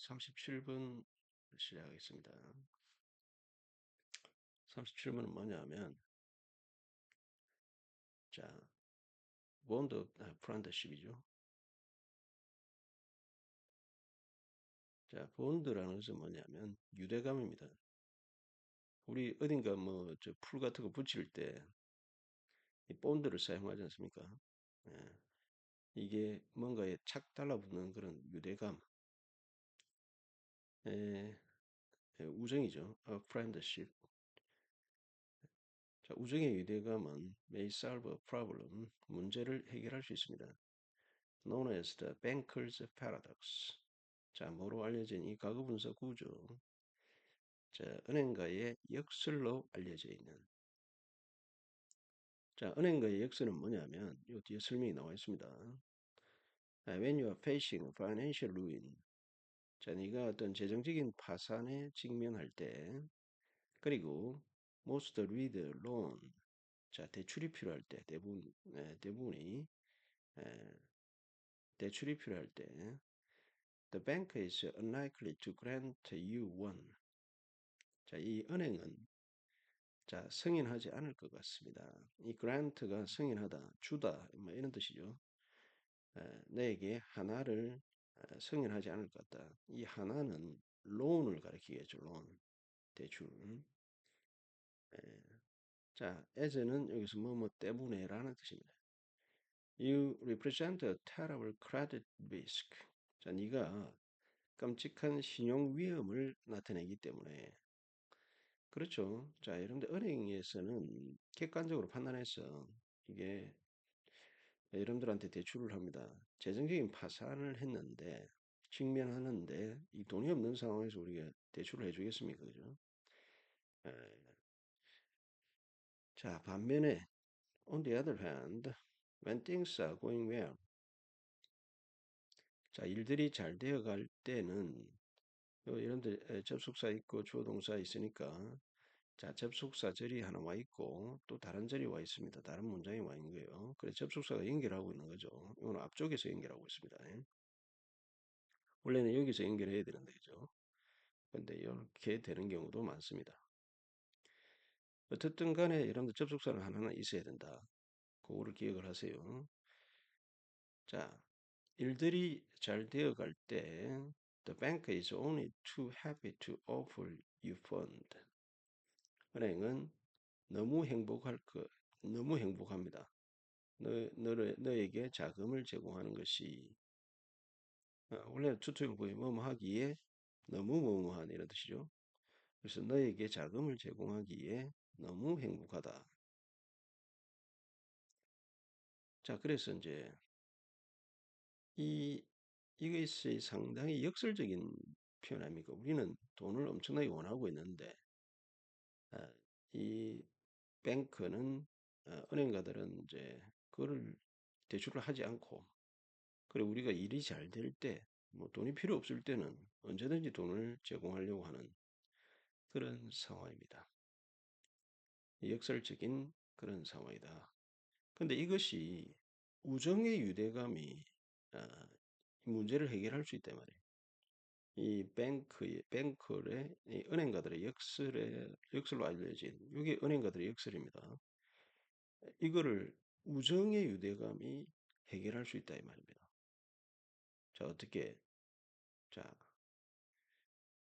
37분 시작하겠습니다. 37분은 뭐냐면, 자, 본드 프란드십이죠. 자, 본드라는 것은 뭐냐면 유대감입니다. 우리 어딘가 뭐 저 풀 같은 거 붙일 때 이 본드를 사용하지 않습니까? 예, 이게 뭔가에 착 달라붙는 그런 유대감, 예, 우정이죠. 프렌드십. 자, 우정의 유대감은 may solve a problem, 문제를 해결할 수 있습니다. known as the banker's paradox. 자, 뭐로 알려진 이 가구 분석 구조. 자, 은행가의 역설로 알려져 있는. 자, 은행가의 역설은 뭐냐면, 요 뒤에 설명이 나와 있습니다. When you are facing financial ruin. 자, 네가 어떤 재정적인 파산에 직면할 때, 그리고 most need loan. 자, 대출이 필요할 때, 대부분이 대출이 필요할 때, the bank is unlikely to grant you one. 자, 이 은행은 자, 승인하지 않을 것 같습니다. 이 grant가 승인하다, 주다, 뭐 이런 뜻이죠. 내게 하나를 승인하지 않을 것 같다. 이 하나는 loan을 가리키겠죠. loan, 대출. 자, as는 여기서 뭐뭐 때문에라는 뜻입니다. You represent a terrible credit risk. 자, 네가 끔찍한 신용 위험을 나타내기 때문에 그렇죠. 자, 여러분들 은행에서는 객관적으로 판단해서 이게 여러분들한테 대출을 합니다. 재정적인 파산을 했는데 직면하는데 이 돈이 없는 상황에서 우리가 대출을 해주겠습니까? 그죠? 에, 자, 반면에 on the other hand, when things are going well, 자, 일들이 잘 되어갈 때는 여러분들 접속사 있고 주어 동사 있으니까 자, 접속사 절이 하나 와 있고 또 다른 절이 와 있습니다. 다른 문장이 와 있는 거예요. 그래서 접속사가 연결하고 있는 거죠. 이건 앞쪽에서 연결하고 있습니다. 원래는 여기서 연결해야 되는데 그죠? 근데 이렇게 되는 경우도 많습니다. 어쨌든 간에 여러분들 접속사는 하나는 있어야 된다. 그거를 기억을 하세요. 자, 일들이 잘 되어갈 때 the bank is only too happy to offer you fund. 은행은 너무 행복합니다. 너에게 자금을 제공하는 것이 원래 투투용법이 뭐뭐 하기에 너무 뭐뭐한 이런 뜻이죠. 그래서 너에게 자금을 제공하기에 너무 행복하다. 자, 그래서 이제 이 이것이 상당히 역설적인 표현 아닙니까? 우리는 돈을 엄청나게 원하고 있는데 아, 이 뱅크는 은행가들은 이제 그거를 대출을 하지 않고 그리고 우리가 일이 잘 될 때, 뭐 돈이 필요 없을 때는 언제든지 돈을 제공하려고 하는 그런 상황입니다. 역설적인 그런 상황이다. 근데 이것이 우정의 유대감이 아, 문제를 해결할 수 있단 말이에요. 이 뱅커의 이 은행가들의 역설로 알려진 이게 은행가들의 역설입니다. 이거를 우정의 유대감이 해결할 수 있다 이 말입니다. 자, 어떻게? 자,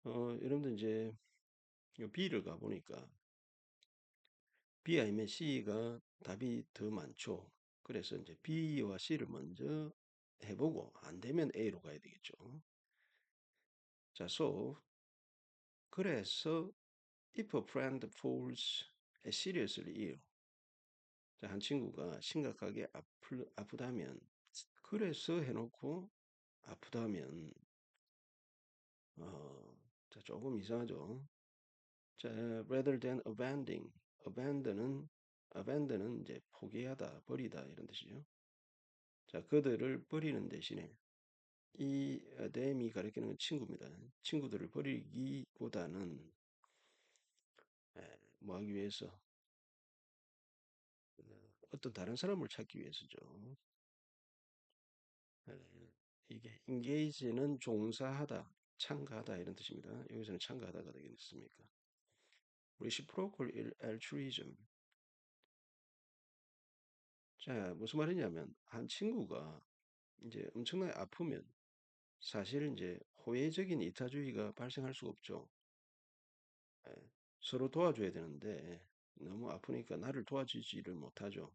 여러분들 이제 B를 가보니까 B 아니면 C가 답이 더 많죠. 그래서 이제 B와 C를 먼저 해보고 안 되면 A로 가야 되겠죠. 자, so 그래서 if a friend falls seriously ill, 자, 한 친구가 심각하게 아프다면 그래서 해놓고 아프다면 자, 조금 이상하죠. 자, rather than abandon은 이제 포기하다, 버리다 이런 뜻이죠. 자, 그들을 버리는 대신에 이 them이 가리키는 친구입니다. 친구들을 버리기보다는 뭐 하기 위해서 어떤 다른 사람을 찾기 위해서죠. 에, 이게 engage는 종사하다, 참가하다 이런 뜻입니다. 여기서는 참가하다가 되겠습니까? reciprocal altruism. 자, 무슨 말이냐면 한 친구가 이제 엄청나게 아프면 사실 이제 호혜적인 이타주의가 발생할 수가 없죠. 예, 서로 도와줘야 되는데 너무 아프니까 나를 도와주지를 못하죠.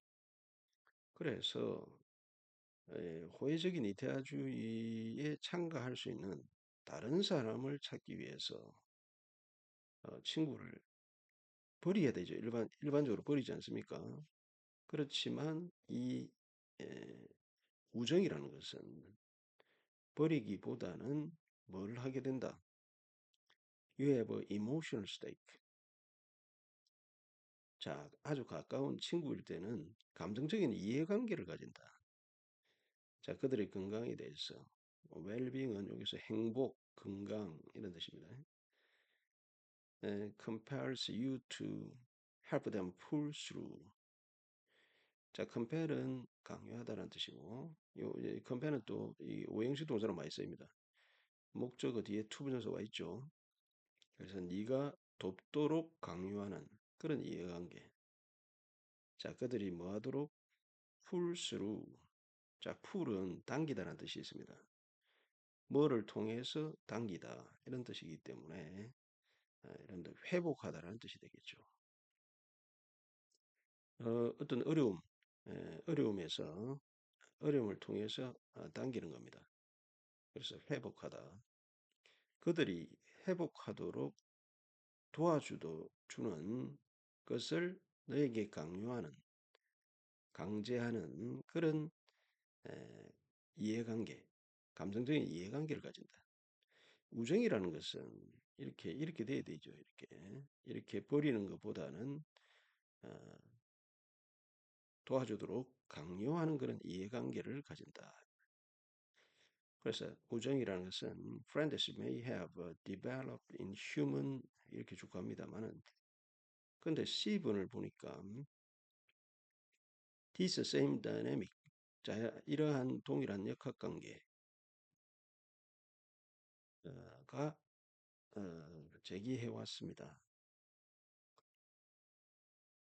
그래서 호혜적인 이타주의에 참가할 수 있는 다른 사람을 찾기 위해서 친구를 버려야 되죠. 일반적으로 버리지 않습니까? 그렇지만 이 에, 우정이라는 것은 버리기보다는 뭘 하게 된다. You have a emotional stake. 자, 아주 가까운 친구일 때는 감정적인 이해관계를 가진다. 자, 그들의 건강에 대해서 well-being은 여기서 행복, 건강 이런 뜻입니다. compels you to help them pull through. 자, compel은 강요하다라는 뜻이고, compel은 또 이 오형식 동사로 많이 쓰입니다. 목적어 뒤에 to 부정사가 있죠. 그래서 네가 돕도록 강요하는 그런 이해관계. 자, 그들이 뭐 하도록 pull through. 자, pull은 당기다라는 뜻이 있습니다. 뭐를 통해서 당기다 이런 뜻이기 때문에 이런 데 회복하다라는 뜻이 되겠죠. 어떤 어려움에서 어려움을 통해서 당기는 겁니다. 그래서 회복하다. 그들이 회복하도록 주는 것을 너에게 강제하는 그런 에, 이해관계, 감정적인 이해관계를 가진다. 우정이라는 것은 이렇게 돼야 되죠. 이렇게 버리는 것보다는 어, 도와주도록 강요하는 그런 이해관계를 가진다. 그래서 우정이라는 것은 friendship may have developed in human 이렇게 쭉 갑니다만은 근데 C분을 보니까 this same dynamic 자 이러한 동일한 역학관계가 제기해 왔습니다.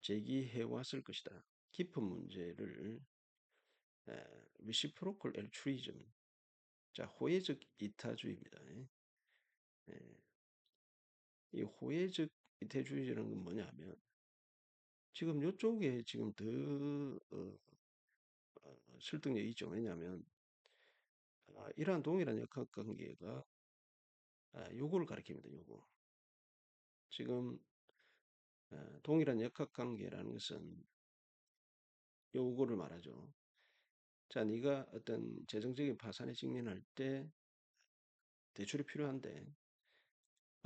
제기해 왔을 것이다. 깊은 문제를 reciprocal altruism 자 호혜적 이타주의입니다. 이 호혜적 이타주의라는 건 뭐냐면 지금 이쪽에 지금 더 설득력이 있죠. 왜냐하면 이러한 동일한 역학관계가 요거를 가리킵니다. 요거. 지금 동일한 역학관계라는 것은 요거를 말하죠. 자, 네가 어떤 재정적인 파산에 직면할 때 대출이 필요한데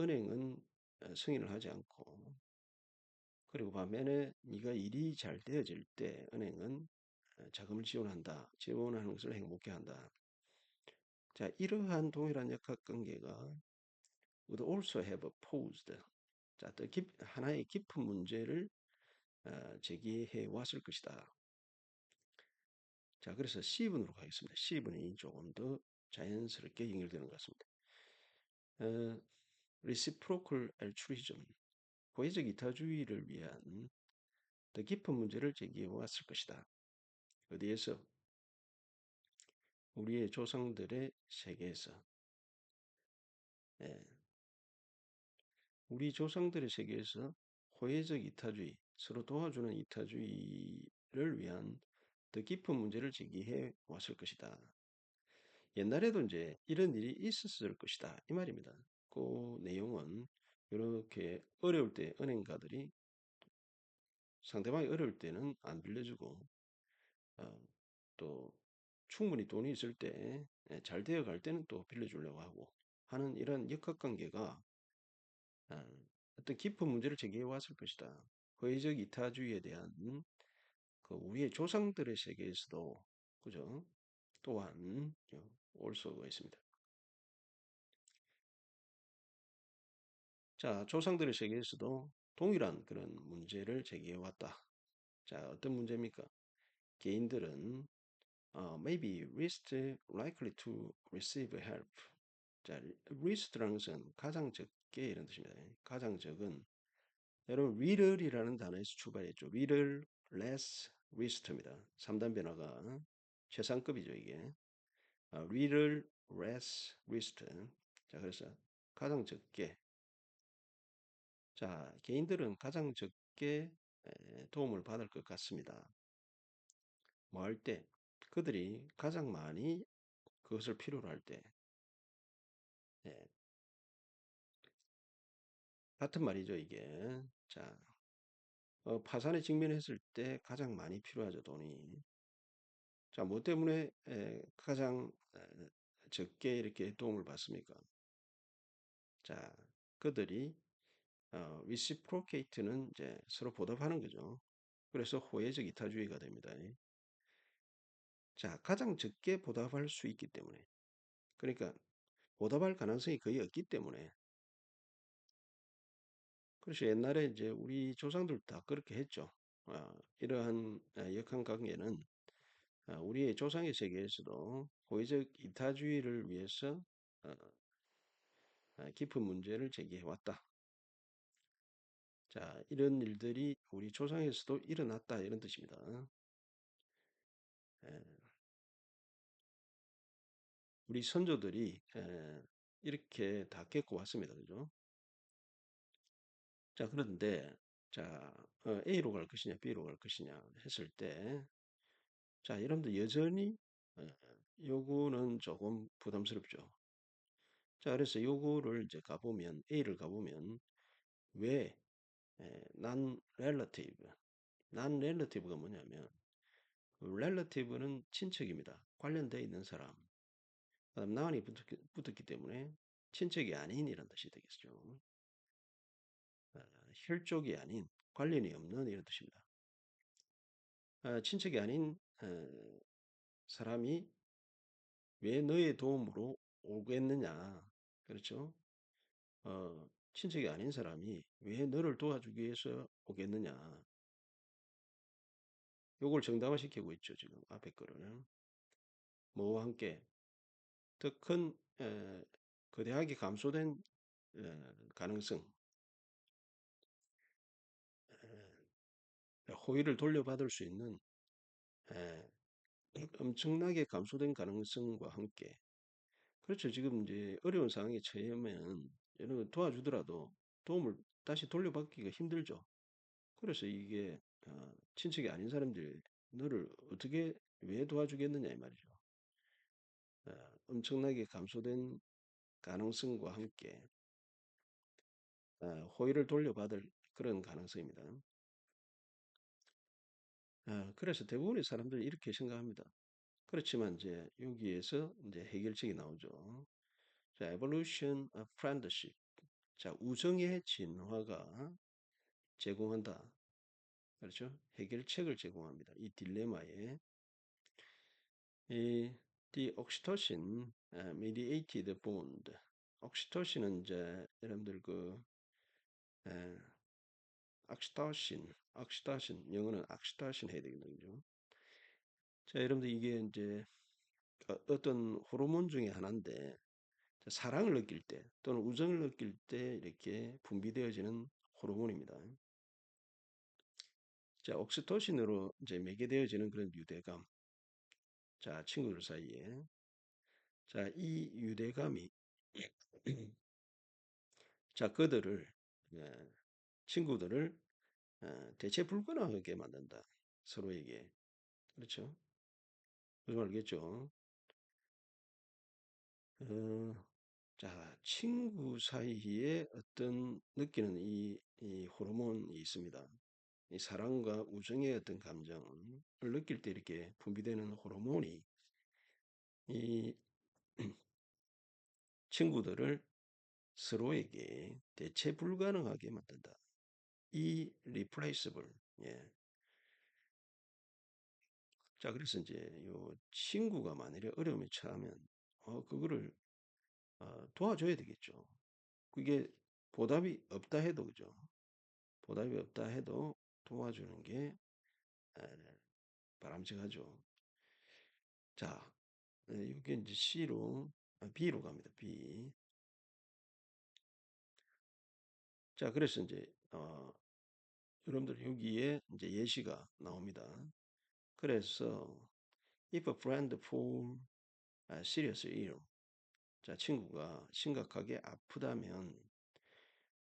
은행은 승인을 하지 않고 그리고 반면에 네가 일이 잘 되어질 때 은행은 자금을 지원하는 것을 행복해 한다. 자, 이러한 동일한 역학관계가 would also have posed 자, 또 하나의 깊은 문제를 제기해 왔을 것이다. 자, 그래서 C분으로 가겠습니다. C분이 조금 더 자연스럽게 연결되는 것 같습니다. reciprocal altruism, 호혜적 이타주의를 위한 더 깊은 문제를 제기해 왔을 것이다. 어디에서? 우리의 조상들의 세계에서. 예, 우리 조상들의 세계에서 호혜적 이타주의, 서로 도와주는 이타주의를 위한 더 깊은 문제를 제기해 왔을 것이다. 옛날에도 이제 이런 일이 있었을 것이다. 이 말입니다. 그 내용은 이렇게 어려울 때 은행가들이 상대방이 어려울 때는 안 빌려주고 어, 또 충분히 돈이 있을 때 잘 되어 갈 때는 또 빌려주려고 하고 하는 이런 역학관계가 어떤 깊은 문제를 제기해 왔을 것이다. 호혜적 이타주의에 대한 그 우리의 조상들의 세계에서도 그죠? 또한 올 수가 있습니다. 자, 조상들의 세계에서도 동일한 그런 문제를 제기해 왔다. 자, 어떤 문제입니까? 개인들은 maybe least likely to receive help. 자, least라는 것은 가장 적게 이런 뜻입니다. 가장 적은 여러분 little이라는 단어에서 출발했죠. little, less, least입니다. 3단 변화가 최상급이죠, 이게. little, less, least. 자, 그래서 가장 적게. 자, 개인들은 가장 적게 도움을 받을 것 같습니다. 뭐 할 때? 그들이 가장 많이 그것을 필요로 할 때. 예, 같은 말이죠, 이게. 자, 파산에 직면했을 때 가장 많이 필요하죠, 돈이. 자, 뭐 때문에 가장 적게 이렇게 도움을 받습니까? 자, 그들이 reciprocate는 이제 서로 보답하는 거죠. 그래서 호혜적 이타주의가 됩니다. 자, 가장 적게 보답할 수 있기 때문에. 그러니까 보답할 가능성이 거의 없기 때문에. 그래서 옛날에 이제 우리 조상들 다 그렇게 했죠. 이러한 역학 관계는 우리의 조상의 세계에서도 호의적 이타주의를 위해서 어, 깊은 문제를 제기해 왔다. 자, 이런 일들이 우리 조상에서도 일어났다 이런 뜻입니다. 예, 우리 선조들이 이렇게 다 겪고 왔습니다. 그죠? 자, 그런데 자, A로 갈 것이냐 B로 갈 것이냐 했을 때 자, 여러분들 여전히 어, 요거는 조금 부담스럽죠. 자, 그래서 요거를 이제 가보면 A를 가보면 왜 non-relative, non-relative가 뭐냐면 relative는 친척입니다. 관련되어 있는 사람. 그다음 noun이 붙었기 때문에 친척이 아닌 이런 뜻이 되겠죠. 어, 혈족이 아닌 관련이 없는 이런 뜻입니다. 친척이 아닌 사람이 왜 너의 도움으로 오겠느냐? 그렇죠? 친척이 아닌 사람이 왜 너를 도와주기 위해서 오겠느냐? 요걸 정당화시키고 있죠, 지금 앞에 거를. 뭐와 함께 더 큰 거대하게 감소된 가능성, 호의를 돌려받을 수 있는 에, 엄청나게 감소된 가능성과 함께 그렇죠. 지금 이제 어려운 상황에 처하면 여러분 도와주더라도 도움을 다시 돌려받기가 힘들죠. 그래서 이게 친척이 아닌 사람들이 너를 어떻게 왜 도와주겠느냐 이 말이죠. 엄청나게 감소된 가능성과 함께 호의를 돌려받을 그런 가능성입니다. 그래서 대부분의 사람들이 이렇게 생각합니다. 그렇지만 이제 여기에서 이제 해결책이 나오죠. 자, evolution of friendship. 자, 우정의 진화가 제공한다. 그렇죠? 해결책을 제공합니다. 이 딜레마에 이 the oxytocin mediated bond. 옥시토신은 이제 여러분들 그 에, 옥시토신 영어는 옥시토신 해야 되거든요. 자, 여러분들 이게 이제 어떤 호르몬 중에 하나인데 사랑을 느낄 때 또는 우정을 느낄 때 이렇게 분비되어지는 호르몬입니다. 자, 옥시토신으로 이제 매개되어지는 그런 유대감. 자, 친구들 사이에. 자, 이 유대감이 자, 그들을 친구들을 대체 불가능하게 만든다. 서로에게. 그렇죠? 무슨 말겠죠? 어, 자, 친구 사이에 어떤 느끼는 이 호르몬이 있습니다. 이 사랑과 우정의 어떤 감정을 느낄 때 이렇게 분비되는 호르몬이 이 친구들을 서로에게 대체 불가능하게 만든다. 이 replaceable. 예. 자, 그래서 이제 요 친구가 만일에 어려움에 처하면 그거를 도와줘야 되겠죠. 그게 보답이 없다 해도 그죠. 보답이 없다 해도 도와주는 게 에, 바람직하죠. 자, 이게 이제 C로 B로 갑니다. B. 자, 그래서 이제 여러분들 여기에 이제 예시가 나옵니다. 그래서 if a friend fall seriously ill, 자, 친구가 심각하게 아프다면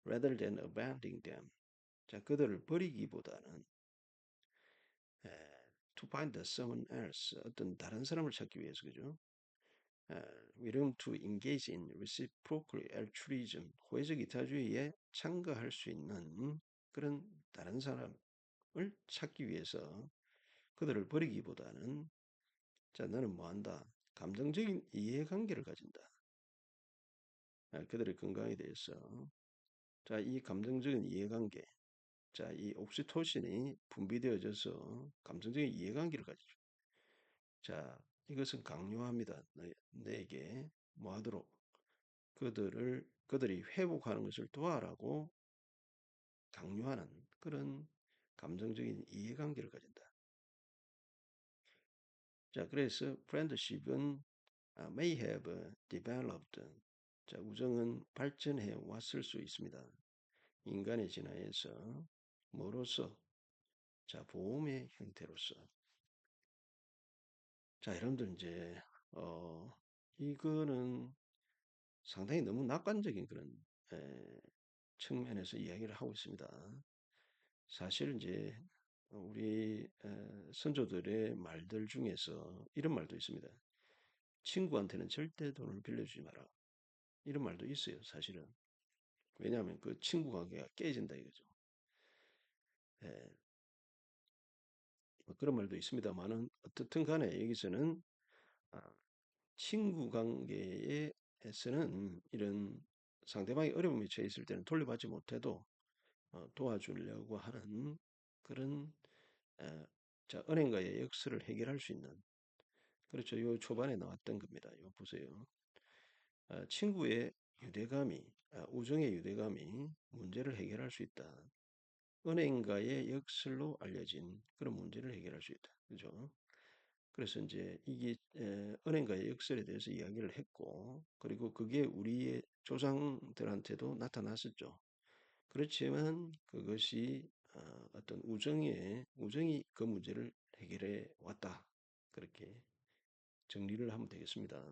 rather than abandoning them, 자, 그들을 버리기보다는 에, to find someone else, 어떤 다른 사람을 찾기 위해서, 그죠? 에, we learn to engage in reciprocal altruism, 호혜적 이타주의에 참가할 수 있는 그런 다른 사람을 찾기 위해서 그들을 버리기보다는, 자, 너는 뭐 한다? 감정적인 이해관계를 가진다. 그들의 건강에 대해서. 자, 이 감정적인 이해관계. 자, 이 옥시토신이 분비되어져서 감정적인 이해관계를 가지죠. 자, 이것은 강요합니다. 내게 뭐 하도록? 그들이 회복하는 것을 도와라고 강요하는 그런 감정적인 이해관계를 가진다. 자, 그래서 friendship은 may have developed. 자, 우정은 발전해 왔을 수 있습니다. 인간의 진화에서 뭐로서? 자, 보험의 형태로서. 자, 여러분들 이제 이거는 상당히 너무 낙관적인 그런 측면에서 이야기를 하고 있습니다. 사실 이제 우리 선조들의 말들 중에서 이런 말도 있습니다. 친구한테는 절대 돈을 빌려주지 마라. 이런 말도 있어요, 사실은. 왜냐하면 그 친구 관계가 깨진다 이거죠. 예, 뭐 그런 말도 있습니다만은 어떻든 간에 여기서는 아, 친구 관계에서는 이런 상대방이 어려움에 처해 있을 때는 돌려받지 못해도 도와주려고 하는 그런 어, 자, 은행가의 역설을 해결할 수 있는, 그렇죠. 요 초반에 나왔던 겁니다. 요 보세요. 친구의 유대감이 우정의 유대감이 문제를 해결할 수 있다. 은행가의 역설로 알려진 그런 문제를 해결할 수 있다. 그죠? 그래서 이제 이게 은행가의 역설에 대해서 이야기를 했고, 그리고 그게 우리의 조상들한테도 나타났었죠. 그렇지만 그것이 어떤 우정이 그 문제를 해결해 왔다. 그렇게 정리를 하면 되겠습니다.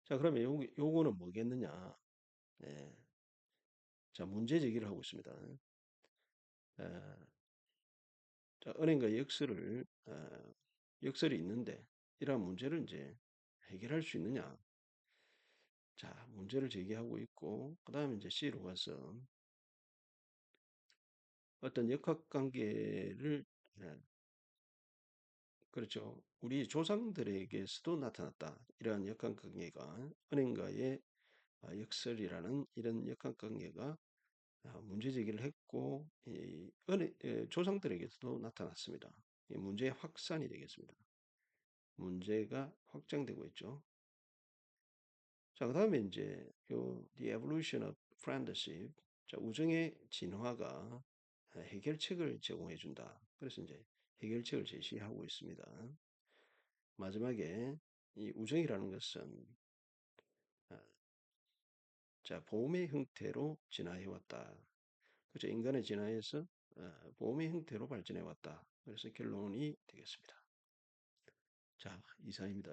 자, 그러면 요거는 뭐겠느냐? 네. 자, 문제 제기를 하고 있습니다. 어, 자, 은행과 역설이 있는데 이러한 문제를 이제 해결할 수 있느냐? 자, 문제를 제기하고 있고, 그 다음에 이제 C로 가서 어떤 역학관계를 그렇죠. 우리 조상들에게서도 나타났다. 이러한 역학관계가 은행가의 역설이라는 이런 역학관계가 문제 제기를 했고 조상들에게서도 나타났습니다. 문제의 확산이 되겠습니다. 문제가 확장되고 있죠. 자, 그다음에 이제 The Evolution of Friendship, 자, 우정의 진화가 해결책을 제공해 준다. 그래서 이제 해결책을 제시하고 있습니다. 마지막에 이 우정이라는 것은 아, 자, 보험의 형태로 진화해 왔다. 그렇죠. 인간의 진화에서 보험의 형태로 발전해 왔다. 그래서 결론이 되겠습니다. 자, 이상입니다.